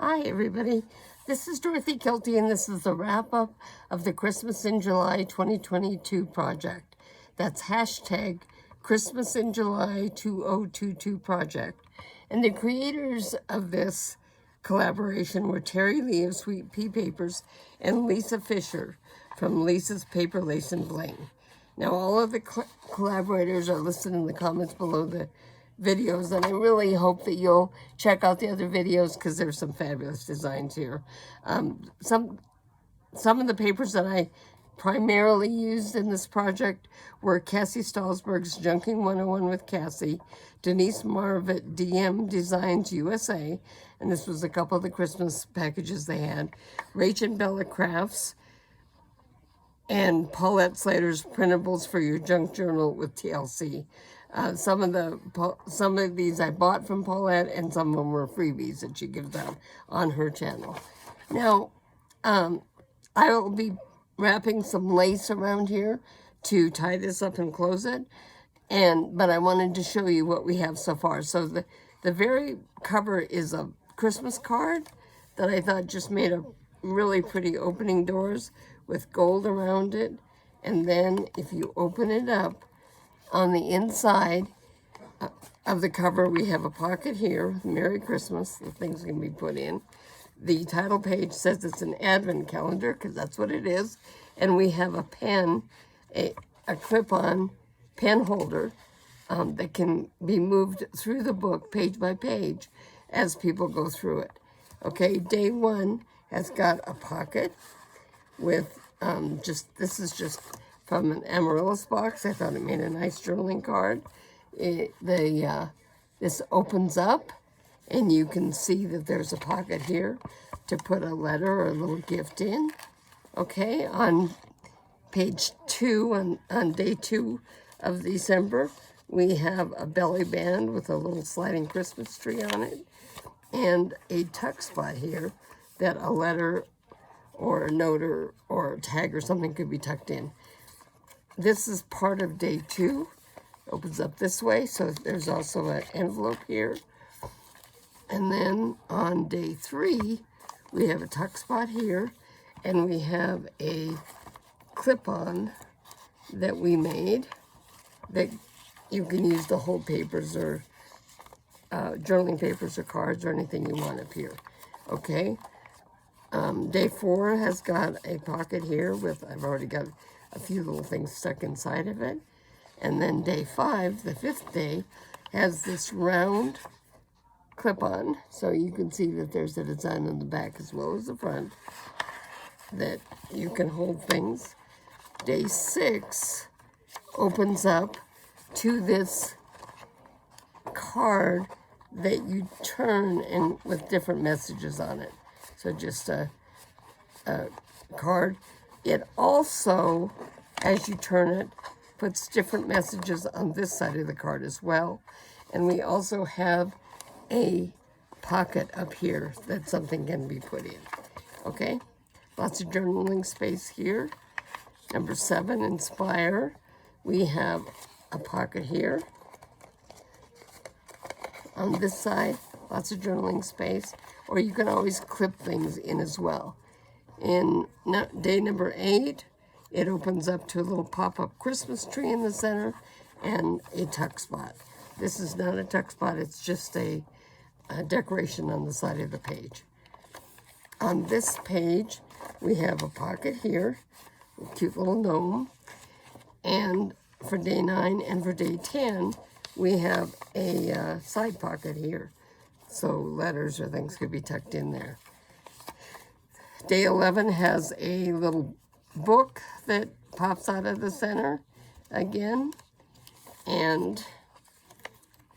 Hi, everybody. This is Dorothy Kielty, and this is the wrap-up of the Christmas in July 2022 project. That's hashtag Christmas in July 2022 project. And the creators of this collaboration were Teri Lee of Sweet Pea Papers and Lisa Fisher from Lisa's Paper, Lace, and Bling. Now, all of the collaborators are listed in the comments below the videos, and I really hope that you'll check out the other videos because there's some fabulous designs here. Some of the papers that I primarily used in this project were Cassie Stalsberg's Junkin 101 with Cassie, Denise Marvet DM Designs USA, and this was a couple of the Christmas packages they had, Rach and Bella Crafts, and Paulette Slater's printables for your junk journal with TLC. Some of these I bought from Paulette, and some of them were freebies that she gives out on her channel. Now, I will be wrapping some lace around here to tie this up and close it. But I wanted to show you what we have so far. So the very cover is a Christmas card that I thought just made a really pretty opening doors with gold around it. And then if you open it up, on the inside of the cover, we have a pocket here with Merry Christmas. The things can be put in. The title page says it's an advent calendar, because that's what it is. And we have a pen, a clip-on pen holder that can be moved through the book page by page as people go through it. Okay, day one has got a pocket with this is just from an amaryllis box. I thought it made a nice journaling card. This opens up, and you can see that there's a pocket here to put a letter or a little gift in. Okay, on page 2, on day 2 of December, we have a belly band with a little sliding Christmas tree on it, and a tuck spot here that a letter or a note or a tag or something could be tucked in. This is part of day 2. Opens up this way, so there's also an envelope here. And then on day 3, we have a tuck spot here, and we have a clip-on that we made that you can use to hold papers or journaling papers or cards or anything you want up here. Okay. Day 4 has got a pocket here with, I've already got a few little things stuck inside of it. And then day 5, the 5th day, has this round clip-on. So you can see that there's a design on the back as well as the front that you can hold things. Day 6 opens up to this card that you turn and with different messages on it. So just a card. It also, as you turn it, puts different messages on this side of the card as well. And we also have a pocket up here that something can be put in. Okay? Lots of journaling space here. Number 7, Inspire. We have a pocket here. On this side, lots of journaling space. Or you can always clip things in as well. In day number 8, it opens up to a little pop-up Christmas tree in the center and a tuck spot. This is not a tuck spot, it's just a decoration on the side of the page. On this page, we have a pocket here, a cute little gnome. And for day 9 and for day 10, we have a side pocket here. So letters or things could be tucked in there. Day 11 has a little book that pops out of the center again. And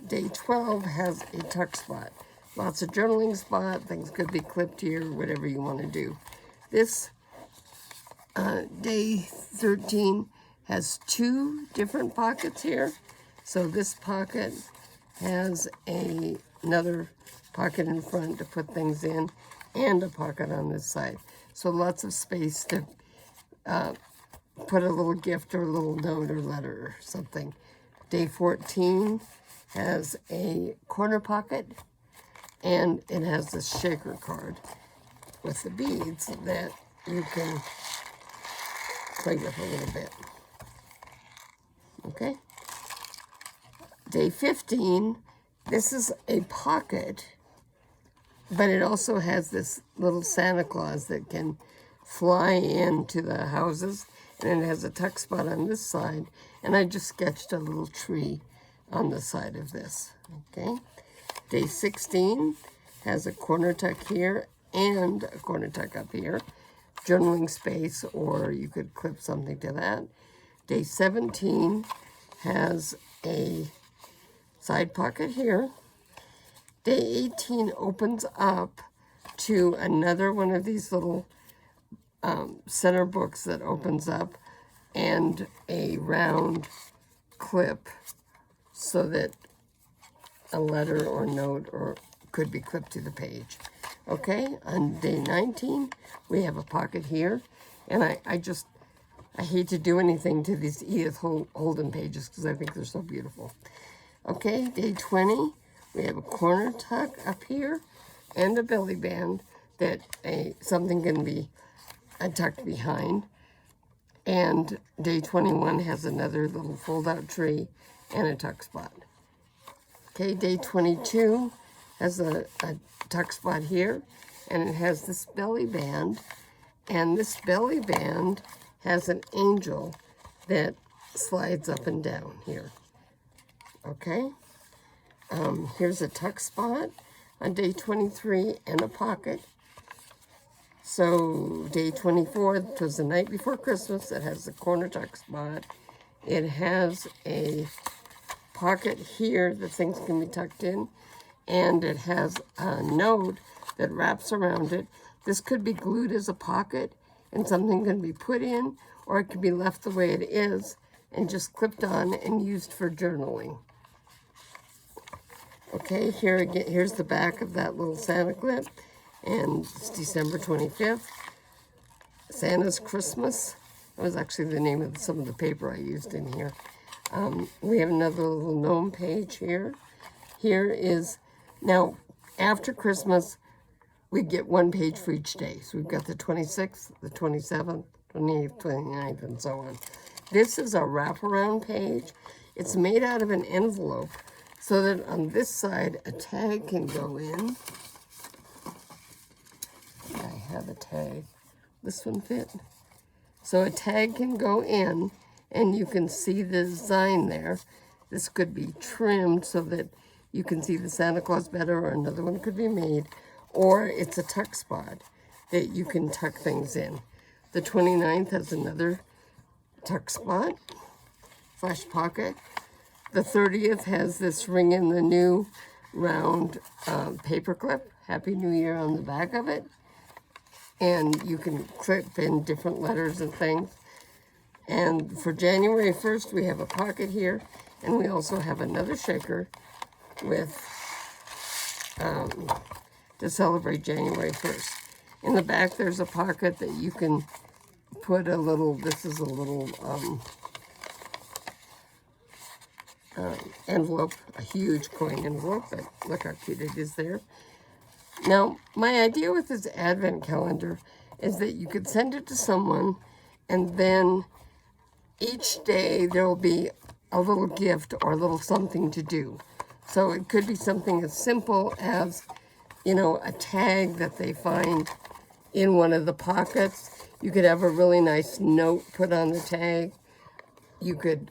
day 12 has a tuck spot. Lots of journaling spot. Things could be clipped here, whatever you want to do. This day 13 has 2 different pockets here. So this pocket has another pocket in front to put things in, and a pocket on this side. So lots of space to put a little gift or a little note or letter or something. Day 14 has a corner pocket And it has this shaker card with the beads that you can play with a little bit. Okay? Day 15, this is a pocket, but it also has this little Santa Claus that can fly into the houses, and it has a tuck spot on this side, and I just sketched a little tree on the side of this. Okay? Day 16 has a corner tuck here and a corner tuck up here, journaling space, or you could clip something to that. Day 17 has a side pocket here. Day 18 opens up to another one of these little center books that opens up, and a round clip so that a letter or note or could be clipped to the page. Okay, on day 19, we have a pocket here, and I hate to do anything to these Edith Holden pages because I think they're so beautiful. Okay, day 20, we have a corner tuck up here and a belly band that something can be tucked behind. And day 21 has another little fold-out tree and a tuck spot. Okay, day 22 has a tuck spot here, and it has this belly band, and this belly band has an angel that slides up and down here. Okay, here's a tuck spot on day 23 and a pocket. So day 24, it was the night before Christmas. It has the corner tuck spot. It has a pocket here that things can be tucked in, and it has a note that wraps around it. This could be glued as a pocket, and something can be put in, or it could be left the way it is and just clipped on and used for journaling. Okay, here again, here's the back of that little Santa clip, and it's December 25th. Santa's Christmas. That was actually the name of some of the paper I used in here. We have another little gnome page here. Here is, now, after Christmas, we get one page for each day. So we've got the 26th, the 27th, 28th, 29th, and so on. This is a wraparound page. It's made out of an envelope so that on this side, a tag can go in. I have a tag. This one fit. So a tag can go in, and you can see the design there. This could be trimmed so that you can see the Santa Claus better, or another one could be made. Or it's a tuck spot that you can tuck things in. The 29th has another tuck spot, flash pocket. The 30th has this ring in the new round paper clip, Happy New Year on the back of it. And you can clip in different letters and things. And for January 1st, we have a pocket here, and we also have another shaker with to celebrate January 1st. In the back, there's a pocket that you can put a little, this is a little envelope, a huge coin envelope, but look how cute it is there. Now, my idea with this advent calendar is that you could send it to someone, and then each day there will be a little gift or a little something to do. So it could be something as simple as, you know, a tag that they find in one of the pockets. You could have a really nice note put on the tag. You could,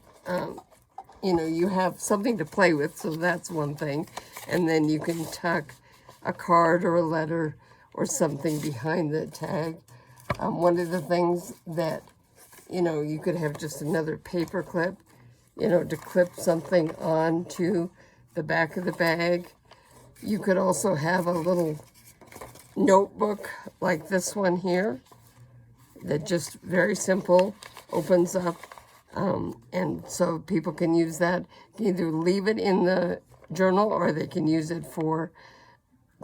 you know, you have something to play with, so that's one thing. And then you can tuck a card or a letter or something behind the tag. One of the things that, you know, you could have just another paper clip, you know, to clip something onto the back of the bag. You could also have a little notebook like this one here that just very simple opens up, and so people can use that. You can either leave it in the journal or they can use it for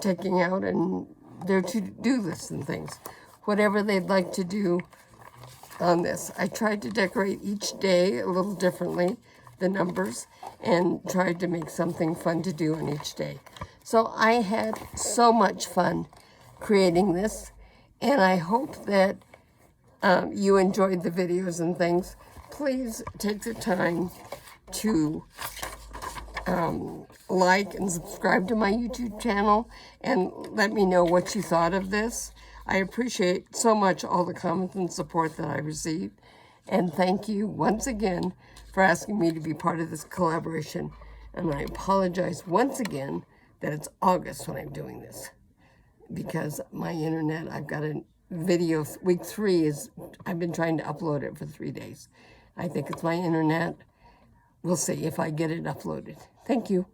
taking out and their to-do lists and things. Whatever they'd like to do on this. I tried to decorate each day a little differently, the numbers, and tried to make something fun to do on each day. So I had so much fun creating this, and I hope that you enjoyed the videos and things. Please take the time to like and subscribe to my YouTube channel and let me know what you thought of this. I appreciate so much all the comments and support that I received. And thank you once again for asking me to be part of this collaboration. And I apologize once again that it's August when I'm doing this, because my internet, I've got a video, week 3 is, I've been trying to upload it for 3 days. I think it's my internet. We'll see if I get it uploaded. Thank you.